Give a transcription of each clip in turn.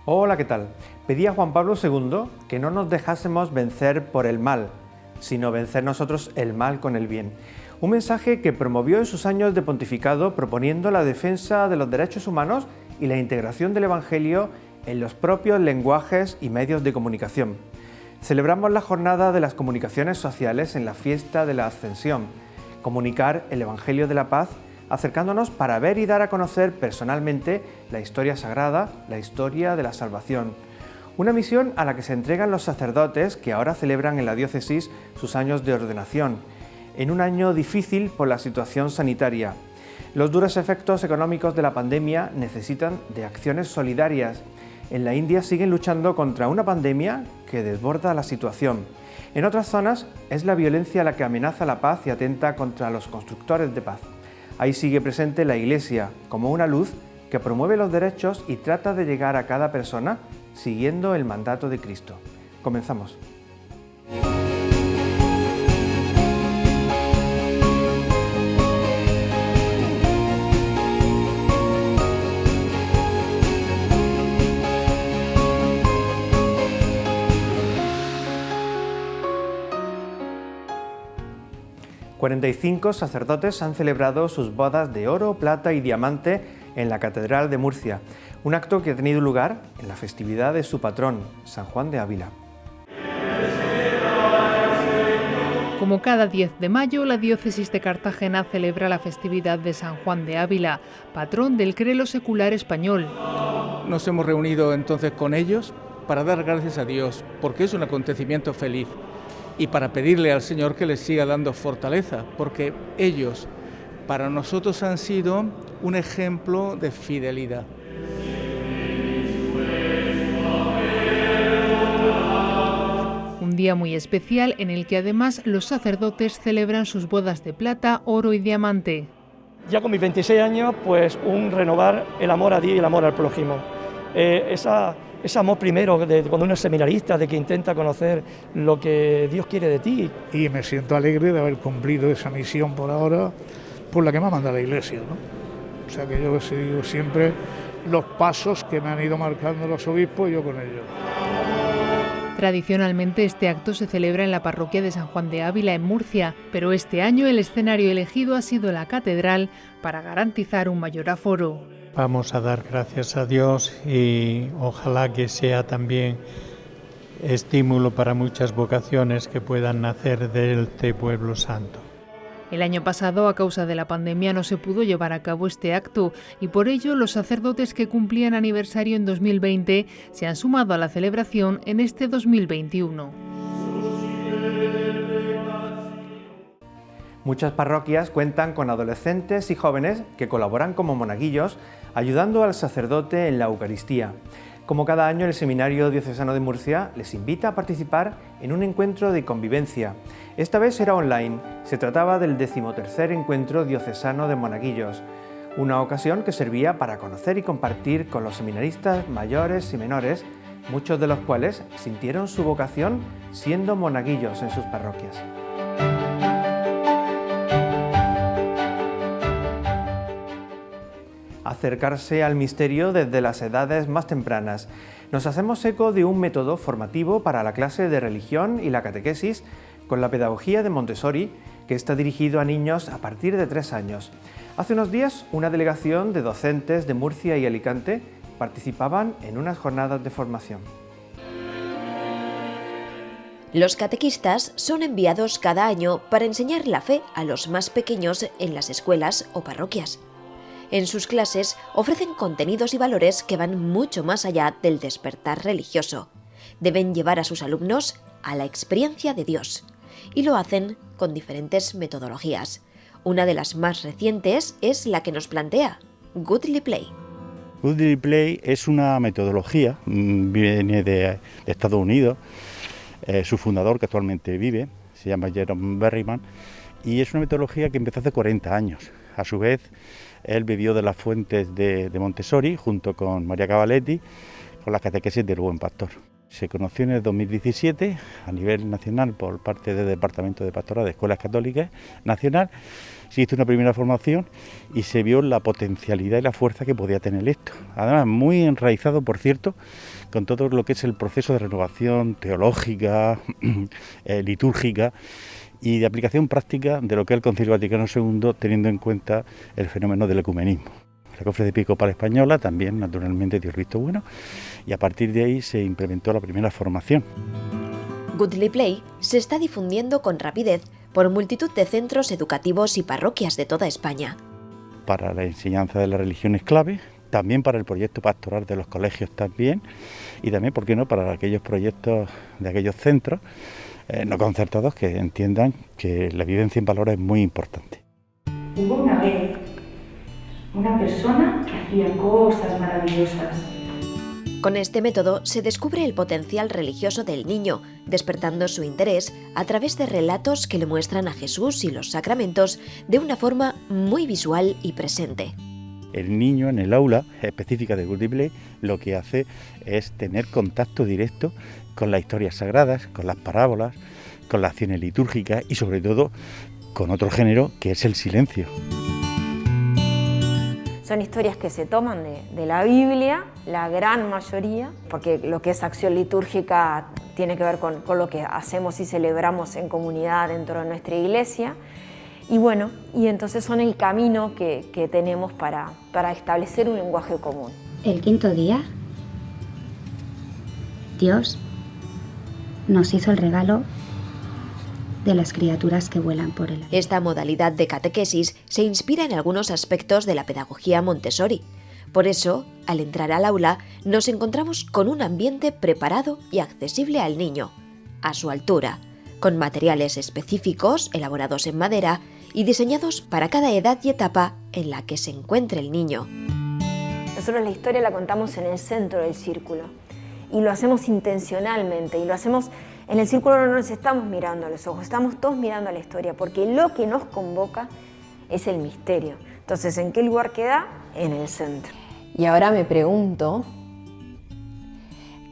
Hola, ¿qué tal? Pedía Juan Pablo II que no nos dejásemos vencer por el mal, sino vencer nosotros el mal con el bien. Un mensaje que promovió en sus años de pontificado proponiendo la defensa de los derechos humanos y la integración del Evangelio en los propios lenguajes y medios de comunicación. Celebramos la jornada de las comunicaciones sociales en la fiesta de la Ascensión. Comunicar el Evangelio de la paz acercándonos para ver y dar a conocer personalmente la historia sagrada, la historia de la salvación. Una misión a la que se entregan los sacerdotes que ahora celebran en la diócesis sus años de ordenación, en un año difícil por la situación sanitaria. Los duros efectos económicos de la pandemia necesitan de acciones solidarias. En la India siguen luchando contra una pandemia que desborda la situación. En otras zonas es la violencia la que amenaza la paz y atenta contra los constructores de paz. Ahí sigue presente la Iglesia como una luz que promueve los derechos y trata de llegar a cada persona siguiendo el mandato de Cristo. Comenzamos. ...45 sacerdotes han celebrado sus bodas de oro, plata y diamante en la Catedral de Murcia, un acto que ha tenido lugar en la festividad de su patrón, San Juan de Ávila. Como cada 10 de mayo, la diócesis de Cartagena celebra la festividad de San Juan de Ávila, patrón del clero secular español. Nos hemos reunido entonces con ellos para dar gracias a Dios, porque es un acontecimiento feliz, y para pedirle al Señor que les siga dando fortaleza, porque ellos para nosotros han sido un ejemplo de fidelidad. Un día muy especial en el que además los sacerdotes celebran sus bodas de plata, oro y diamante. Ya con mis 26 años, pues un renovar el amor a Dios y el amor al prójimo. Ese amor primero de cuando uno es seminarista, de que intenta conocer lo que Dios quiere de ti. Y me siento alegre de haber cumplido esa misión por ahora, por la que me ha mandado la Iglesia, ¿no? O sea que yo he seguido siempre los pasos que me han ido marcando los obispos y yo con ellos. Tradicionalmente este acto se celebra en la parroquia de San Juan de Ávila en Murcia, pero este año el escenario elegido ha sido la catedral para garantizar un mayor aforo. Vamos a dar gracias a Dios y ojalá que sea también estímulo para muchas vocaciones que puedan nacer de este pueblo santo. El año pasado, a causa de la pandemia, no se pudo llevar a cabo este acto y por ello los sacerdotes que cumplían aniversario en 2020 se han sumado a la celebración en este 2021. Muchas parroquias cuentan con adolescentes y jóvenes que colaboran como monaguillos, ayudando al sacerdote en la Eucaristía. Como cada año, el Seminario Diocesano de Murcia les invita a participar en un encuentro de convivencia. Esta vez era online. Se trataba del 13º Encuentro Diocesano de Monaguillos, una ocasión que servía para conocer y compartir con los seminaristas mayores y menores, muchos de los cuales sintieron su vocación siendo monaguillos en sus parroquias. Acercarse al misterio desde las edades más tempranas. Nos hacemos eco de un método formativo para la clase de religión y la catequesis con la pedagogía de Montessori, que está dirigido a niños a partir de 3 años. Hace unos días, una delegación de docentes de Murcia y Alicante participaban en unas jornadas de formación. Los catequistas son enviados cada año para enseñar la fe a los más pequeños en las escuelas o parroquias. En sus clases ofrecen contenidos y valores que van mucho más allá del despertar religioso. Deben llevar a sus alumnos a la experiencia de Dios y lo hacen con diferentes metodologías. Una de las más recientes es la que nos plantea Goodly Play. Goodly Play es una metodología, viene de Estados Unidos, su fundador que actualmente vive, se llama Jerome Berryman, y es una metodología que empezó hace 40 años. A su vez, él bebió de las fuentes de Montessori junto con María Cavaletti, con las catequesis del Buen Pastor. Se conoció en el 2017 a nivel nacional por parte del Departamento de Pastoral de Escuelas Católicas Nacional. Se hizo una primera formación y se vio la potencialidad y la fuerza que podía tener esto. Además, muy enraizado, por cierto, con todo lo que es el proceso de renovación teológica, litúrgica y de aplicación práctica de lo que es el Concilio Vaticano II, teniendo en cuenta el fenómeno del ecumenismo. La Conferencia Episcopal Española también, naturalmente, dio el visto bueno, y a partir de ahí se implementó la primera formación. Goodly Play se está difundiendo con rapidez por multitud de centros educativos y parroquias de toda España. Para la enseñanza de la religión es clave, también para el proyecto pastoral de los colegios también, y también, ¿por qué no?, para aquellos proyectos de aquellos centros no concertados que entiendan que la vivencia en valores es muy importante. Hubo una vez una persona que hacía cosas maravillosas. Con este método se descubre el potencial religioso del niño, despertando su interés a través de relatos que le muestran a Jesús y los sacramentos de una forma muy visual y presente. El niño en el aula específica de Goodly Play lo que hace es tener contacto directo con las historias sagradas, con las parábolas, con las acciones litúrgicas y sobre todo con otro género que es el silencio. Son historias que se toman de la Biblia, la gran mayoría, porque lo que es acción litúrgica tiene que ver con lo que hacemos y celebramos en comunidad dentro de nuestra iglesia. Y bueno, y entonces son el camino que tenemos para establecer un lenguaje común. El quinto día, Dios nos hizo el regalo de las criaturas que vuelan por el aire. Esta modalidad de catequesis se inspira en algunos aspectos de la pedagogía Montessori. Por eso, al entrar al aula, nos encontramos con un ambiente preparado y accesible al niño, a su altura, con materiales específicos elaborados en madera y diseñados para cada edad y etapa en la que se encuentre el niño. Nosotros la historia la contamos en el centro del círculo y lo hacemos intencionalmente y lo hacemos en el círculo. No nos estamos mirando a los ojos, estamos todos mirando a la historia porque lo que nos convoca es el misterio. Entonces, ¿en qué lugar queda? En el centro. Y ahora me pregunto,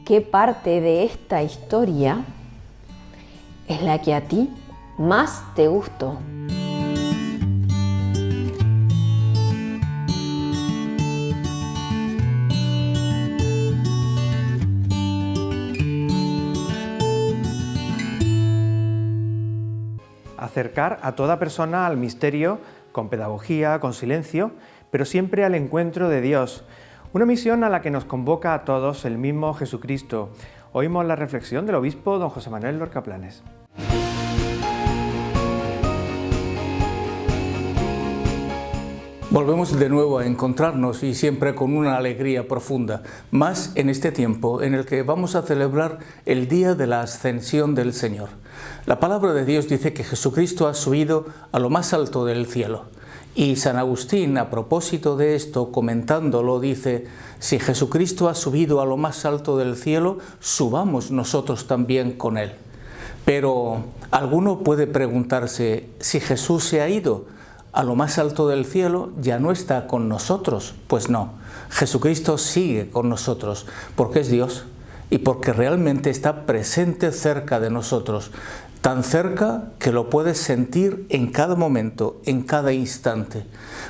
¿qué parte de esta historia es la que a ti más te gustó? Acercar a toda persona al misterio con pedagogía, con silencio, pero siempre al encuentro de Dios. Una misión a la que nos convoca a todos el mismo Jesucristo. Oímos la reflexión del obispo don José Manuel Lorca Planes. Volvemos de nuevo a encontrarnos y siempre con una alegría profunda, más en este tiempo en el que vamos a celebrar el día de la ascensión del Señor. La palabra de Dios dice que Jesucristo ha subido a lo más alto del cielo. Y San Agustín, a propósito de esto, comentándolo, dice: si Jesucristo ha subido a lo más alto del cielo, subamos nosotros también con Él. Pero alguno puede preguntarse, si Jesús se ha ido a lo más alto del cielo, ¿ya no está con nosotros? Pues no, Jesucristo sigue con nosotros, porque es Dios y porque realmente está presente cerca de nosotros, tan cerca que lo puedes sentir en cada momento, en cada instante.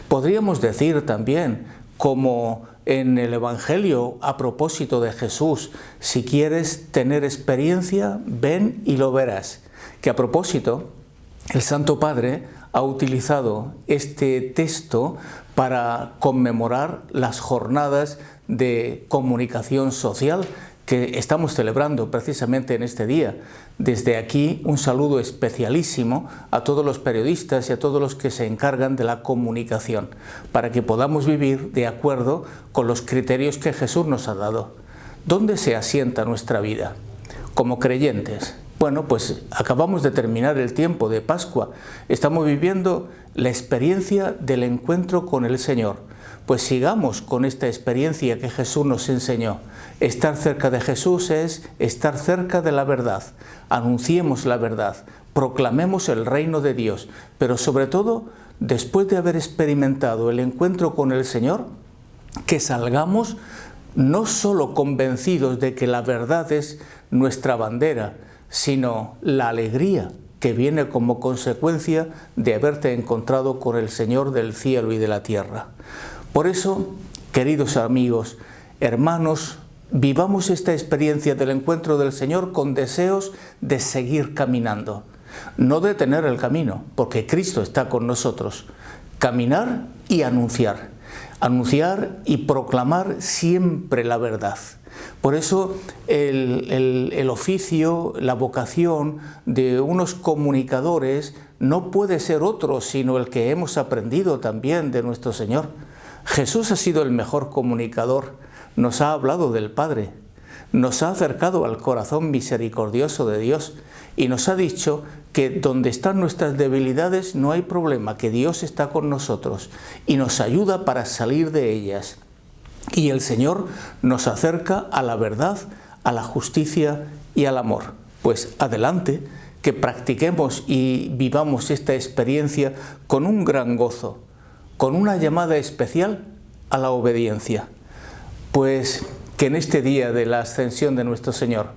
Podríamos decir también, como en el Evangelio a propósito de Jesús, si quieres tener experiencia, ven y lo verás. Que a propósito, el Santo Padre ha utilizado este texto para conmemorar las jornadas de comunicación social que estamos celebrando precisamente en este día. Desde aquí un saludo especialísimo a todos los periodistas y a todos los que se encargan de la comunicación, para que podamos vivir de acuerdo con los criterios que Jesús nos ha dado. ¿Dónde se asienta nuestra vida? Como creyentes. Bueno, pues acabamos de terminar el tiempo de Pascua. Estamos viviendo la experiencia del encuentro con el Señor. Pues sigamos con esta experiencia que Jesús nos enseñó. Estar cerca de Jesús es estar cerca de la verdad. Anunciemos la verdad, proclamemos el reino de Dios, pero sobre todo, después de haber experimentado el encuentro con el Señor, que salgamos no solo convencidos de que la verdad es nuestra bandera, sino la alegría que viene como consecuencia de haberte encontrado con el Señor del cielo y de la tierra. Por eso, queridos amigos, hermanos, vivamos esta experiencia del encuentro del Señor con deseos de seguir caminando, no detener el camino, porque Cristo está con nosotros. Caminar y anunciar y proclamar siempre la verdad. Por eso el oficio, la vocación de unos comunicadores no puede ser otro sino el que hemos aprendido también de nuestro Señor. Jesús ha sido el mejor comunicador, nos ha hablado del Padre, nos ha acercado al corazón misericordioso de Dios y nos ha dicho que donde están nuestras debilidades no hay problema, que Dios está con nosotros y nos ayuda para salir de ellas. Y el Señor nos acerca a la verdad, a la justicia y al amor. Pues adelante, que practiquemos y vivamos esta experiencia con un gran gozo, con una llamada especial a la obediencia. Pues que en este día de la ascensión de nuestro Señor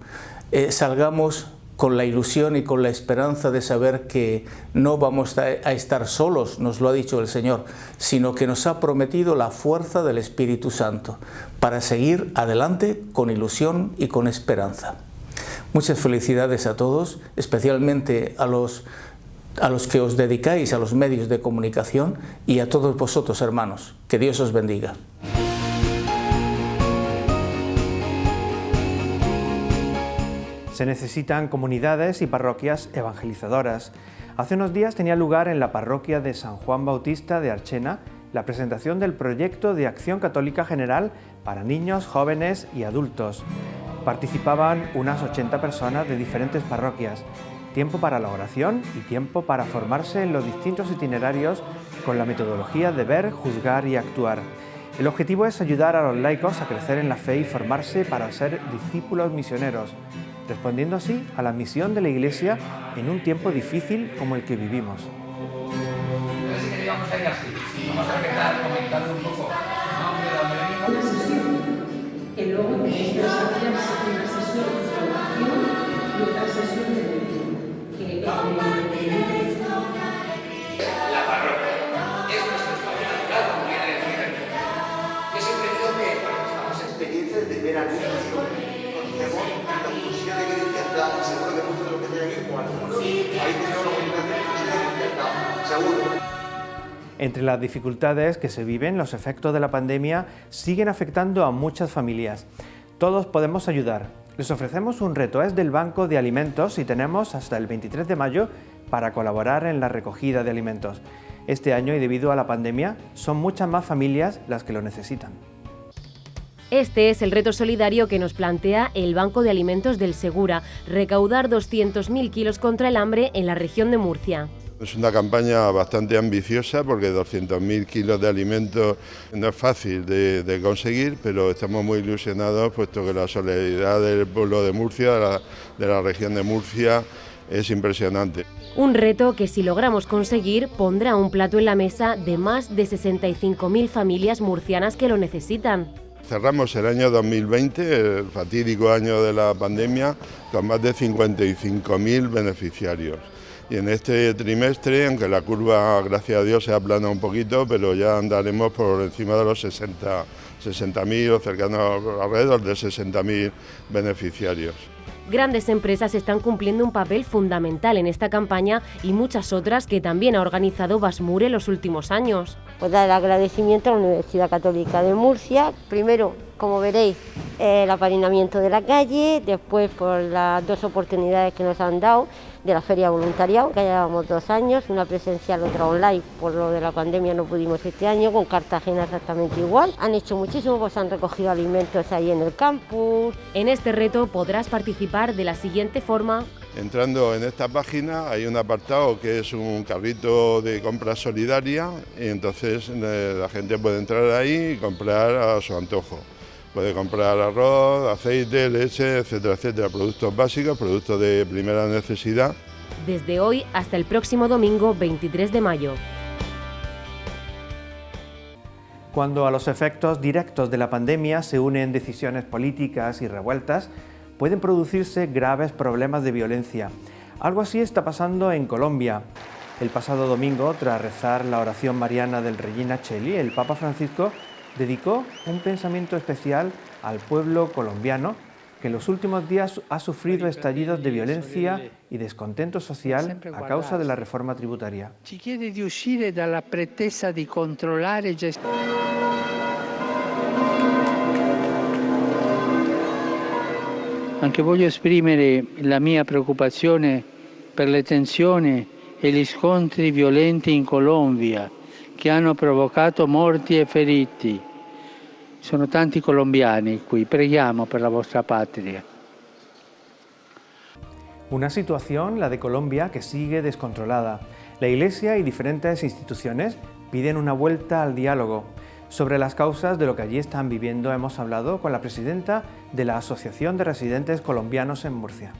salgamos con la ilusión y con la esperanza de saber que no vamos a estar solos, nos lo ha dicho el Señor, sino que nos ha prometido la fuerza del Espíritu Santo para seguir adelante con ilusión y con esperanza. Muchas felicidades a todos, especialmente a los que os dedicáis a los medios de comunicación y a todos vosotros, hermanos. Que Dios os bendiga. Se necesitan comunidades y parroquias evangelizadoras. Hace unos días tenía lugar en la parroquia de San Juan Bautista de Archena la presentación del proyecto de Acción Católica General para niños, jóvenes y adultos. Participaban unas 80 personas de diferentes parroquias. Tiempo para la oración y tiempo para formarse en los distintos itinerarios con la metodología de ver, juzgar y actuar. El objetivo es ayudar a los laicos a crecer en la fe y formarse para ser discípulos misioneros, respondiendo así a la misión de la Iglesia en un tiempo difícil como el que vivimos. Entonces, que digamos ahí así, vamos a empezar comentando un poco una sesión que luego tenéis que desarrollarse una sesión de formación y otra sesión de lectura. La parroquia es nuestro espacio natural, como viene a decir aquí. Yo siempre digo que estamos experiencias de ver a niños conocemos la curiosidad de cristiandad, seguro que muchos de los que tienen aquí igual. Ahí tenemos la comunicación de cristiandad, seguro. Entre las dificultades que se viven, los efectos de la pandemia siguen afectando a muchas familias. Todos podemos ayudar. Les ofrecemos un reto, es del Banco de Alimentos y tenemos hasta el 23 de mayo para colaborar en la recogida de alimentos. Este año y debido a la pandemia son muchas más familias las que lo necesitan. Este es el reto solidario que nos plantea el Banco de Alimentos del Segura, recaudar 200.000 kilos contra el hambre en la región de Murcia. Es una campaña bastante ambiciosa porque 200.000 kilos de alimentos no es fácil de conseguir, pero estamos muy ilusionados puesto que la solidaridad del pueblo de Murcia, de la región de Murcia, es impresionante. Un reto que si logramos conseguir pondrá un plato en la mesa de más de 65.000 familias murcianas que lo necesitan. Cerramos el año 2020, el fatídico año de la pandemia, con más de 55.000 beneficiarios. Y en este trimestre, aunque la curva, gracias a Dios, se aplana un poquito, pero ya andaremos por encima de los 60.000 o cercanos alrededor de 60.000 beneficiarios. Grandes empresas están cumpliendo un papel fundamental en esta campaña y muchas otras que también ha organizado Basmure en los últimos años. Pues dar el agradecimiento a la Universidad Católica de Murcia, primero, como veréis, el apadrinamiento de la calle, después por las dos oportunidades que nos han dado de la Feria Voluntariado, que ya llevamos 2 años, una presencial, otra online, por lo de la pandemia no pudimos este año, con Cartagena exactamente igual. Han hecho muchísimo, pues han recogido alimentos ahí en el campus. En este reto podrás participar de la siguiente forma. Entrando en esta página hay un apartado que es un carrito de compra solidaria y entonces la gente puede entrar ahí y comprar a su antojo. Puede comprar arroz, aceite, leche, etcétera, etcétera, productos básicos, productos de primera necesidad. Desde hoy hasta el próximo domingo 23 de mayo. Cuando a los efectos directos de la pandemia se unen decisiones políticas y revueltas, pueden producirse graves problemas de violencia. Algo así está pasando en Colombia. El pasado domingo, tras rezar la oración mariana del Regina Coeli, el Papa Francisco dedicó un pensamiento especial al pueblo colombiano que en los últimos días ha sufrido estallidos de violencia y descontento social a causa de la reforma tributaria. Ci chiede di uscire dalla pretesa di controllare e Anche voglio esprimere la mia preoccupazione per le tensioni e gli scontri violenti in Colombia che hanno provocato morti e feriti. Sono tanti colombiani qui, preghiamo per la vostra patria. Una situación, la de Colombia, que sigue descontrolada. La Iglesia y diferentes instituciones piden una vuelta al diálogo. Sobre las causas de lo que allí están viviendo hemos hablado con la presidenta de la Asociación de Residentes Colombianos en Murcia.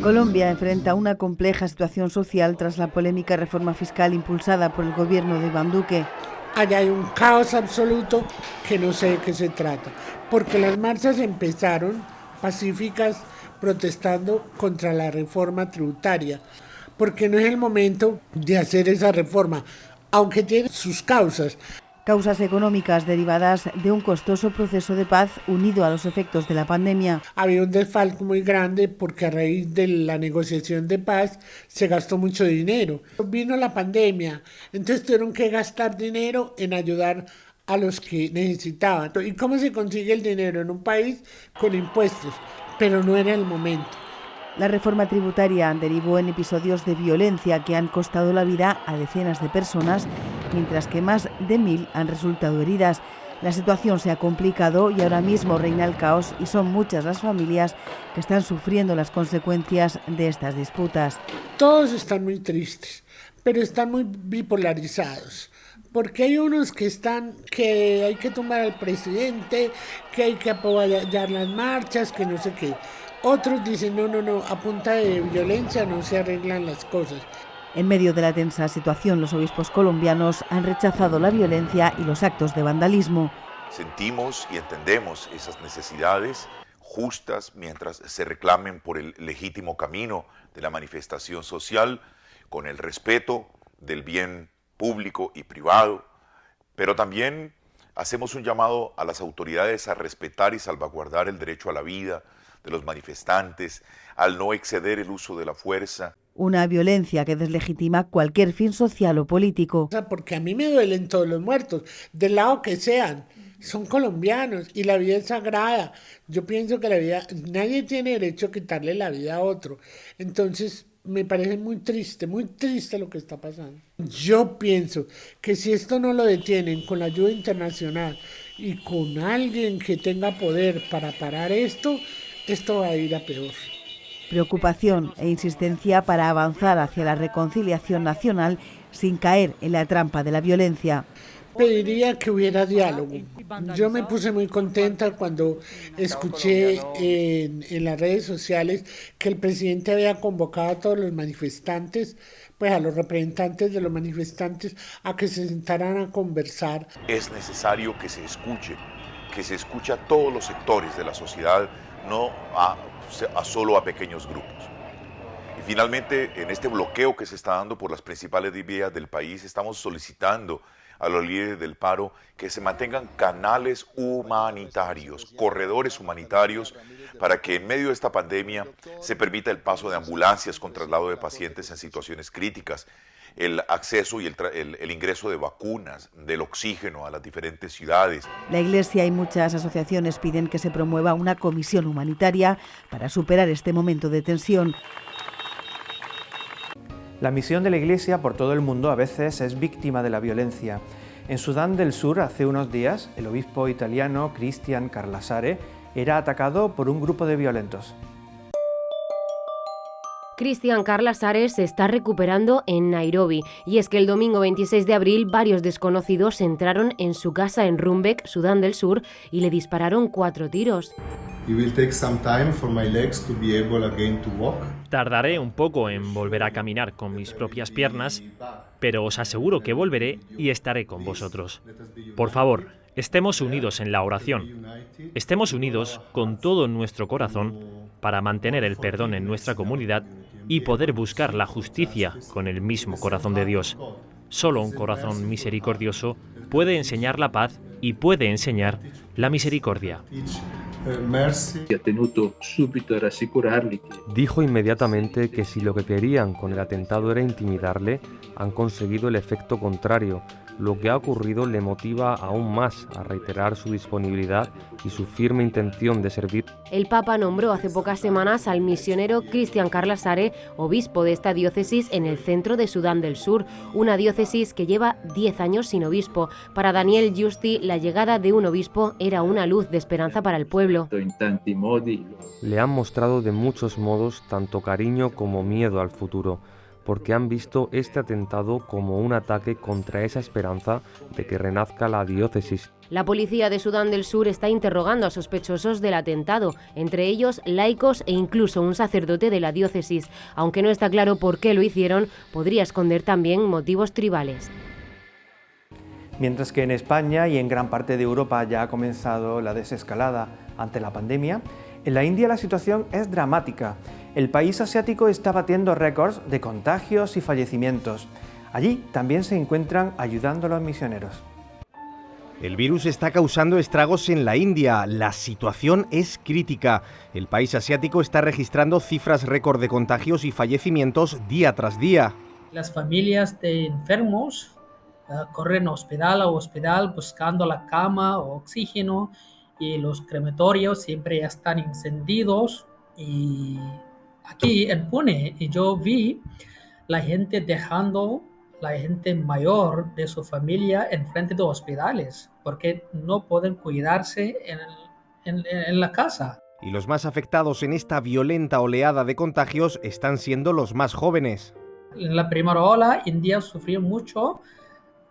Colombia enfrenta una compleja situación social tras la polémica reforma fiscal impulsada por el gobierno de Iván Duque. Allá hay un caos absoluto que no sé de qué se trata, porque las marchas empezaron pacíficas protestando contra la reforma tributaria, porque no es el momento de hacer esa reforma, aunque tiene sus causas. Causas económicas derivadas de un costoso proceso de paz unido a los efectos de la pandemia. Había un desfalco muy grande porque a raíz de la negociación de paz se gastó mucho dinero. Vino la pandemia, entonces tuvieron que gastar dinero en ayudar a los que necesitaban. ¿Y cómo se consigue el dinero en un país con impuestos? Pero no era el momento. La reforma tributaria derivó en episodios de violencia que han costado la vida a decenas de personas, mientras que más de 1000 han resultado heridas. La situación se ha complicado y ahora mismo reina el caos y son muchas las familias que están sufriendo las consecuencias de estas disputas. Todos están muy tristes, pero están muy bipolarizados. Porque hay unos que hay que tumbar al presidente, que hay que apoyar las marchas, que no sé qué. Otros dicen, no, a punta de violencia no se arreglan las cosas. En medio de la tensa situación, los obispos colombianos han rechazado la violencia y los actos de vandalismo. Sentimos y entendemos esas necesidades justas mientras se reclamen por el legítimo camino de la manifestación social, con el respeto del bien público y privado, pero también hacemos un llamado a las autoridades a respetar y salvaguardar el derecho a la vida de los manifestantes, al no exceder el uso de la fuerza. Una violencia que deslegitima cualquier fin social o político. Porque a mí me duelen todos los muertos, del lado que sean, son colombianos y la vida es sagrada. Yo pienso que la vida, nadie tiene derecho a quitarle la vida a otro. Entonces, me parece muy triste lo que está pasando. Yo pienso que si esto no lo detienen con la ayuda internacional y con alguien que tenga poder para parar esto va a ir a peor. Preocupación e insistencia para avanzar hacia la reconciliación nacional sin caer en la trampa de la violencia. Pediría que hubiera diálogo. Yo me puse muy contenta cuando escuché en las redes sociales que el presidente había convocado a todos los manifestantes, pues a los representantes de los manifestantes, a que se sentaran a conversar. Es necesario que se escuche a todos los sectores de la sociedad, no solo a pequeños grupos. Y finalmente, en este bloqueo que se está dando por las principales vías del país, estamos solicitando a los líderes del paro que se mantengan canales humanitarios, corredores humanitarios, para que en medio de esta pandemia se permita el paso de ambulancias con traslado de pacientes en situaciones críticas, el acceso y el ingreso de vacunas, del oxígeno a las diferentes ciudades. La Iglesia y muchas asociaciones piden que se promueva una comisión humanitaria para superar este momento de tensión. La misión de la Iglesia por todo el mundo a veces es víctima de la violencia. En Sudán del Sur, hace unos días, el obispo italiano Cristian Carlasare era atacado por un grupo de violentos. Cristian Carlasare se está recuperando en Nairobi, y es que el domingo 26 de abril varios desconocidos entraron en su casa en Rumbek, Sudán del Sur, y le dispararon 4 tiros. Tardaré un poco en volver a caminar con mis propias piernas, pero os aseguro que volveré y estaré con vosotros. Por favor, estemos unidos en la oración. Estemos unidos con todo nuestro corazón para mantener el perdón en nuestra comunidad y poder buscar la justicia con el mismo corazón de Dios. Solo un corazón misericordioso puede enseñar la paz y puede enseñar la misericordia. Dijo inmediatamente que si lo que querían con el atentado era intimidarle, han conseguido el efecto contrario. Lo que ha ocurrido le motiva aún más a reiterar su disponibilidad y su firme intención de servir. El Papa nombró hace pocas semanas al misionero Cristian Carlasare, obispo de esta diócesis en el centro de Sudán del Sur, una diócesis que lleva 10 años sin obispo. Para Daniel Giusti, la llegada de un obispo era una luz de esperanza para el pueblo. Le han mostrado de muchos modos tanto cariño como miedo al futuro, porque han visto este atentado como un ataque contra esa esperanza de que renazca la diócesis. La policía de Sudán del Sur está interrogando a sospechosos del atentado, entre ellos laicos e incluso un sacerdote de la diócesis. Aunque no está claro por qué lo hicieron, podría esconder también motivos tribales. Mientras que en España y en gran parte de Europa ya ha comenzado la desescalada ante la pandemia, en la India la situación es dramática. El país asiático está batiendo récords de contagios y fallecimientos. Allí también se encuentran ayudando a los misioneros. El virus está causando estragos en la India. La situación es crítica. El país asiático está registrando cifras récord de contagios y fallecimientos día tras día. Las familias de enfermos corren hospital a hospital buscando la cama o oxígeno, y los crematorios siempre están encendidos. Y aquí en Pune yo vi la gente dejando la gente mayor de su familia en frente de hospitales porque no pueden cuidarse en la casa. Y los más afectados en esta violenta oleada de contagios están siendo los más jóvenes. En la primera ola, India sufrió mucho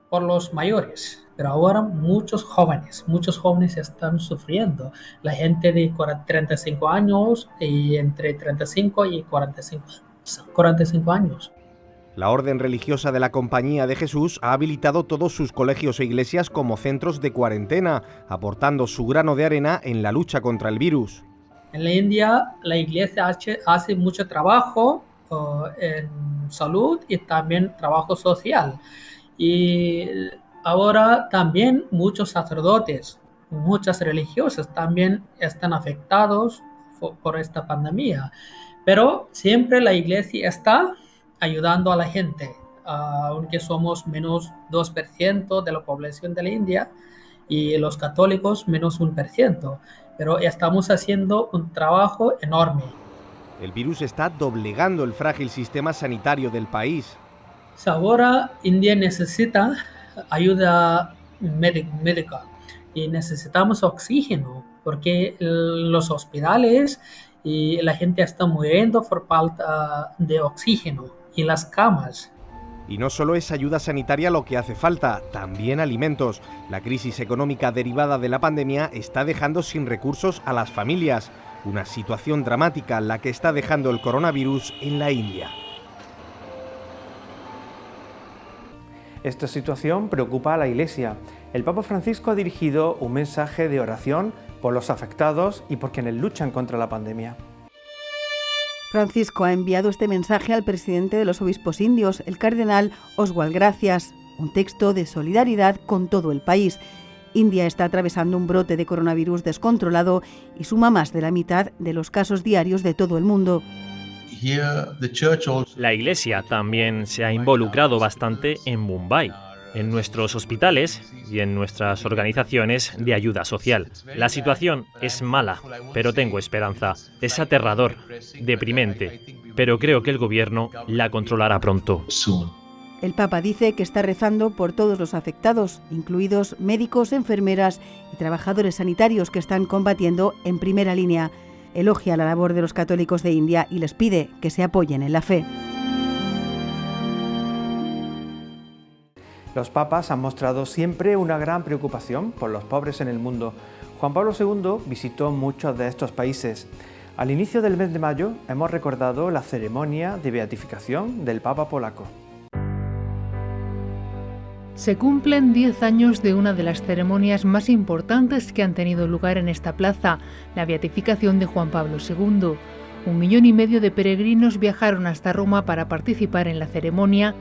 por los mayores, pero ahora muchos jóvenes están sufriendo. La gente de 35 años y entre 35 y 45 años. La Orden Religiosa de la Compañía de Jesús ha habilitado todos sus colegios e iglesias como centros de cuarentena, aportando su grano de arena en la lucha contra el virus. En la India, la iglesia hace mucho trabajo en salud y también trabajo social. Y ahora también muchos sacerdotes, muchas religiosas también están afectados por esta pandemia. Pero siempre la iglesia está ayudando a la gente, aunque somos menos 2% de la población de la India y los católicos menos 1%, pero estamos haciendo un trabajo enorme. El virus está doblegando el frágil sistema sanitario del país. Ahora India necesita ayuda médica y necesitamos oxígeno porque los hospitales y la gente está muriendo por falta de oxígeno y las camas. Y no solo es ayuda sanitaria lo que hace falta, también alimentos. La crisis económica derivada de la pandemia está dejando sin recursos a las familias. Una situación dramática la que está dejando el coronavirus en la India. Esta situación preocupa a la Iglesia. El Papa Francisco ha dirigido un mensaje de oración por los afectados y por quienes luchan contra la pandemia. Francisco ha enviado este mensaje al presidente de los obispos indios, el cardenal Oswald Gracias, un texto de solidaridad con todo el país. India está atravesando un brote de coronavirus descontrolado y suma más de la mitad de los casos diarios de todo el mundo. La Iglesia también se ha involucrado bastante en Mumbai, en nuestros hospitales y en nuestras organizaciones de ayuda social. La situación es mala, pero tengo esperanza. Es aterrador, deprimente, pero creo que el gobierno la controlará pronto. El Papa dice que está rezando por todos los afectados, incluidos médicos, enfermeras y trabajadores sanitarios que están combatiendo en primera línea. Elogia la labor de los católicos de India y les pide que se apoyen en la fe. Los papas han mostrado siempre una gran preocupación por los pobres en el mundo. Juan Pablo II visitó muchos de estos países. Al inicio del mes de mayo hemos recordado la ceremonia de beatificación del Papa polaco. Se cumplen 10 años de una de las ceremonias más importantes que han tenido lugar en esta plaza, la beatificación de Juan Pablo II. 1,5 millones de peregrinos viajaron hasta Roma para participar en la ceremonia.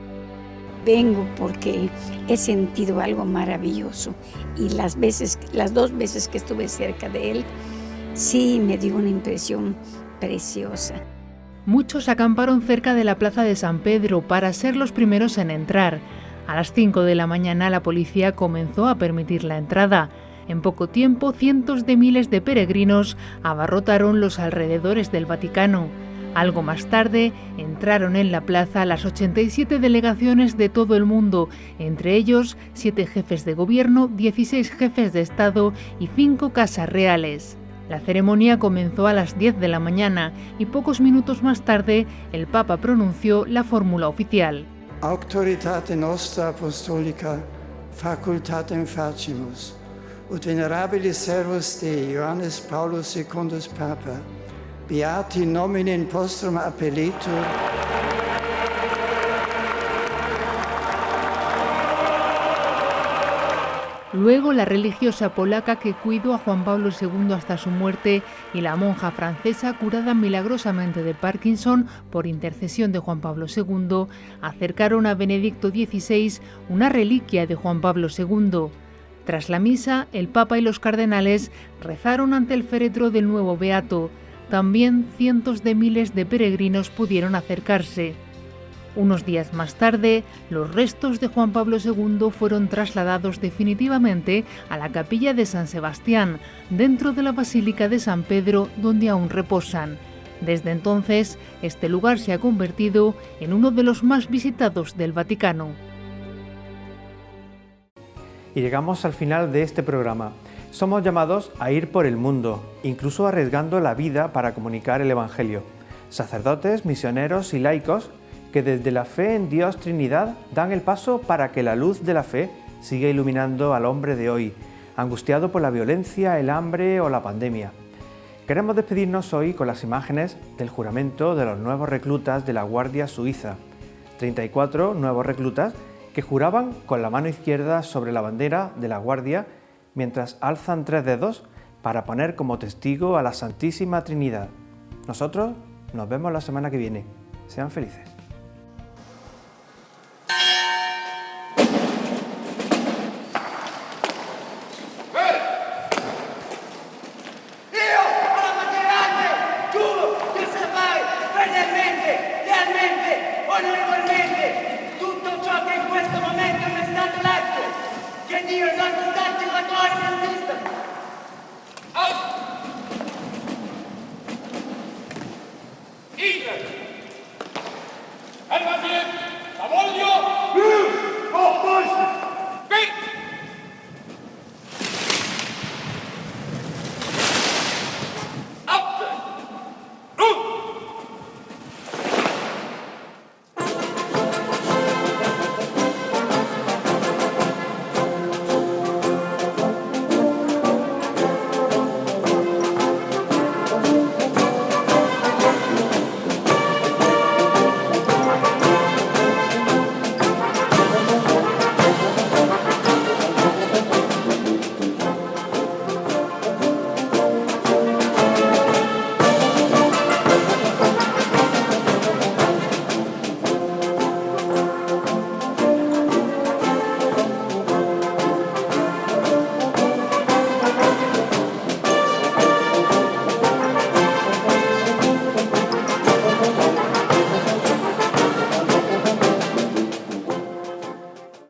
Vengo porque he sentido algo maravilloso y las 2 veces que estuve cerca de él, sí me dio una impresión preciosa. Muchos acamparon cerca de la plaza de San Pedro para ser los primeros en entrar. A las 5 de la mañana la policía comenzó a permitir la entrada. En poco tiempo, cientos de miles de peregrinos abarrotaron los alrededores del Vaticano. Algo más tarde, entraron en la plaza las 87 delegaciones de todo el mundo, entre ellos 7 jefes de gobierno, 16 jefes de Estado y 5 casas reales. La ceremonia comenzó a las 10 de la mañana y pocos minutos más tarde el Papa pronunció la fórmula oficial. Auctoritate nostra apostolica facultatem facimus, ut venerabilis servus Dei Ioannis Paulus secundus Papa, beati nomine postrum appellitur. Luego la religiosa polaca que cuidó a Juan Pablo II hasta su muerte y la monja francesa curada milagrosamente de Parkinson por intercesión de Juan Pablo II acercaron a Benedicto XVI una reliquia de Juan Pablo II. Tras la misa, el Papa y los cardenales rezaron ante el féretro del nuevo beato. También cientos de miles de peregrinos pudieron acercarse. Unos días más tarde, los restos de Juan Pablo II fueron trasladados definitivamente a la capilla de San Sebastián, dentro de la Basílica de San Pedro, donde aún reposan. Desde entonces, este lugar se ha convertido en uno de los más visitados del Vaticano. Y llegamos al final de este programa. Somos llamados a ir por el mundo, incluso arriesgando la vida para comunicar el Evangelio. Sacerdotes, misioneros y laicos que desde la fe en Dios Trinidad dan el paso para que la luz de la fe siga iluminando al hombre de hoy, angustiado por la violencia, el hambre o la pandemia. Queremos despedirnos hoy con las imágenes del juramento de los nuevos reclutas de la Guardia Suiza. 34 nuevos reclutas que juraban con la mano izquierda sobre la bandera de la Guardia mientras alzan 3 dedos para poner como testigo a la Santísima Trinidad. Nosotros nos vemos la semana que viene. Sean felices. La voglio